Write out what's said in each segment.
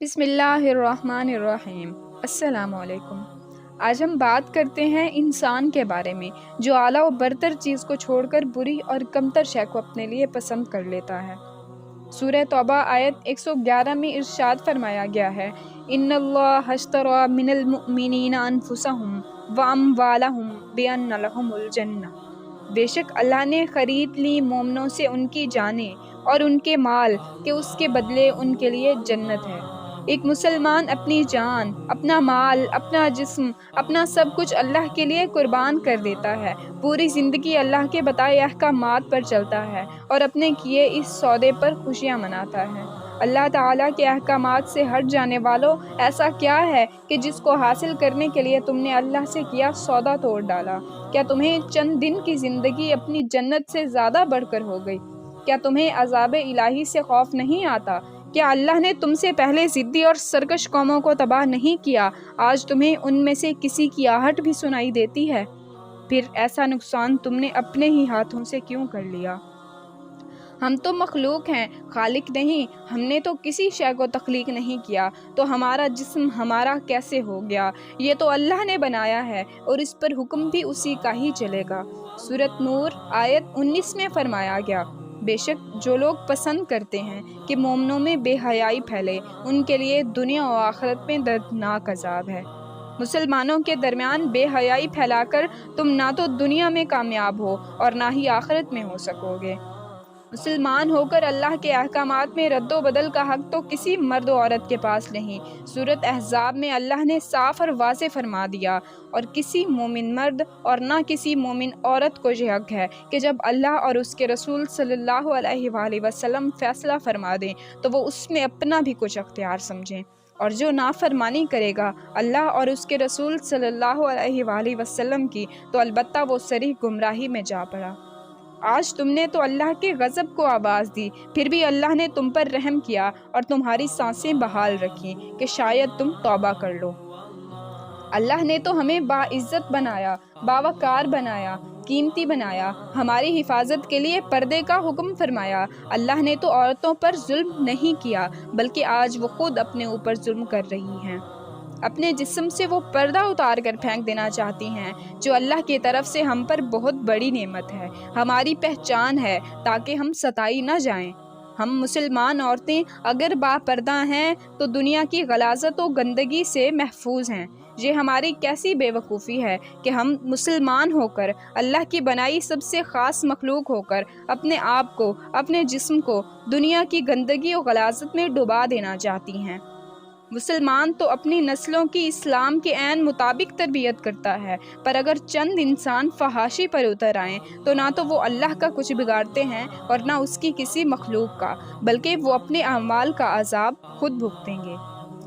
بسم اللہ الرحمن الرحیم۔ السلام علیکم۔ آج ہم بات کرتے ہیں انسان کے بارے میں جو اعلیٰ و برتر چیز کو چھوڑ کر بری اور کمتر شے کو اپنے لیے پسند کر لیتا ہے۔ سورہ توبہ آیت 111 میں ارشاد فرمایا گیا ہے، ان اللہ اشتری من المؤمنین انفسہم واموالہم بان لہم الجنہ۔ بے شک اللہ نے خرید لی مومنوں سے ان کی جانیں اور ان کے مال کہ اس کے بدلے ان کے لیے جنت ہے۔ ایک مسلمان اپنی جان، اپنا مال، اپنا جسم، اپنا سب کچھ اللہ کے لیے قربان کر دیتا ہے، پوری زندگی اللہ کے بتائے احکامات پر چلتا ہے اور اپنے کیے اس سودے پر خوشیاں مناتا ہے۔ اللہ تعالیٰ کے احکامات سے ہٹ جانے والوں، ایسا کیا ہے کہ جس کو حاصل کرنے کے لیے تم نے اللہ سے کیا سودا توڑ ڈالا؟ کیا تمہیں چند دن کی زندگی اپنی جنت سے زیادہ بڑھ کر ہو گئی؟ کیا تمہیں عذاب الہی سے خوف نہیں آتا؟ کیا اللہ نے تم سے پہلے ضدی اور سرکش قوموں کو تباہ نہیں کیا؟ آج تمہیں ان میں سے کسی کی آہٹ بھی سنائی دیتی ہے؟ پھر ایسا نقصان تم نے اپنے ہی ہاتھوں سے کیوں کر لیا؟ ہم تو مخلوق ہیں، خالق نہیں۔ ہم نے تو کسی شے کو تخلیق نہیں کیا، تو ہمارا جسم ہمارا کیسے ہو گیا؟ یہ تو اللہ نے بنایا ہے اور اس پر حکم بھی اسی کا ہی چلے گا۔ سورۃ نور آیت 19 میں فرمایا گیا، بے شک جو لوگ پسند کرتے ہیں کہ مومنوں میں بے حیائی پھیلے، ان کے لیے دنیا و آخرت میں دردناک عذاب ہے۔ مسلمانوں کے درمیان بے حیائی پھیلا کر تم نہ تو دنیا میں کامیاب ہو اور نہ ہی آخرت میں ہو سکو گے۔ مسلمان ہو کر اللہ کے احکامات میں رد و بدل کا حق تو کسی مرد و عورت کے پاس نہیں۔ سورۃ احزاب میں اللہ نے صاف اور واضح فرما دیا، اور کسی مومن مرد اور نہ کسی مومن عورت کو یہ حق ہے کہ جب اللہ اور اس کے رسول صلی اللہ علیہ وآلہ وسلم فیصلہ فرما دیں تو وہ اس میں اپنا بھی کچھ اختیار سمجھیں، اور جو نافرمانی کرے گا اللہ اور اس کے رسول صلی اللہ علیہ وآلہ وسلم کی تو البتہ وہ صریح گمراہی میں جا پڑا۔ آج تم نے تو اللہ کے غضب کو آواز دی، پھر بھی اللہ نے تم پر رحم کیا اور تمہاری سانسیں بحال رکھی کہ شاید تم توبہ کر لو۔ اللہ نے تو ہمیں باعزت بنایا، باوقار بنایا، قیمتی بنایا، ہماری حفاظت کے لیے پردے کا حکم فرمایا۔ اللہ نے تو عورتوں پر ظلم نہیں کیا، بلکہ آج وہ خود اپنے اوپر ظلم کر رہی ہیں۔ اپنے جسم سے وہ پردہ اتار کر پھینک دینا چاہتی ہیں جو اللہ کی طرف سے ہم پر بہت بڑی نعمت ہے، ہماری پہچان ہے، تاکہ ہم ستائی نہ جائیں۔ ہم مسلمان عورتیں اگر با پردہ ہیں تو دنیا کی غلاظت و گندگی سے محفوظ ہیں۔ یہ ہماری کیسی بے وقوفی ہے کہ ہم مسلمان ہو کر، اللہ کی بنائی سب سے خاص مخلوق ہو کر، اپنے آپ کو، اپنے جسم کو دنیا کی گندگی و غلاظت میں ڈبا دینا چاہتی ہیں۔ مسلمان تو اپنی نسلوں کی اسلام کے عین مطابق تربیت کرتا ہے، پر اگر چند انسان فحاشی پر اتر آئیں تو نہ تو وہ اللہ کا کچھ بگاڑتے ہیں اور نہ اس کی کسی مخلوق کا، بلکہ وہ اپنے اعمال کا عذاب خود بھگتیں گے،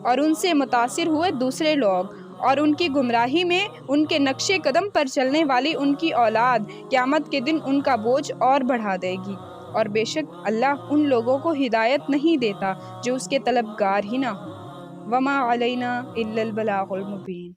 اور ان سے متاثر ہوئے دوسرے لوگ، اور ان کی گمراہی میں ان کے نقش قدم پر چلنے والی ان کی اولاد قیامت کے دن ان کا بوجھ اور بڑھا دے گی، اور بے شک اللہ ان لوگوں کو ہدایت نہیں دیتا جو اس کے طلبگار ہی نہ ہوں۔ وما علینا الا البلاغ المبین۔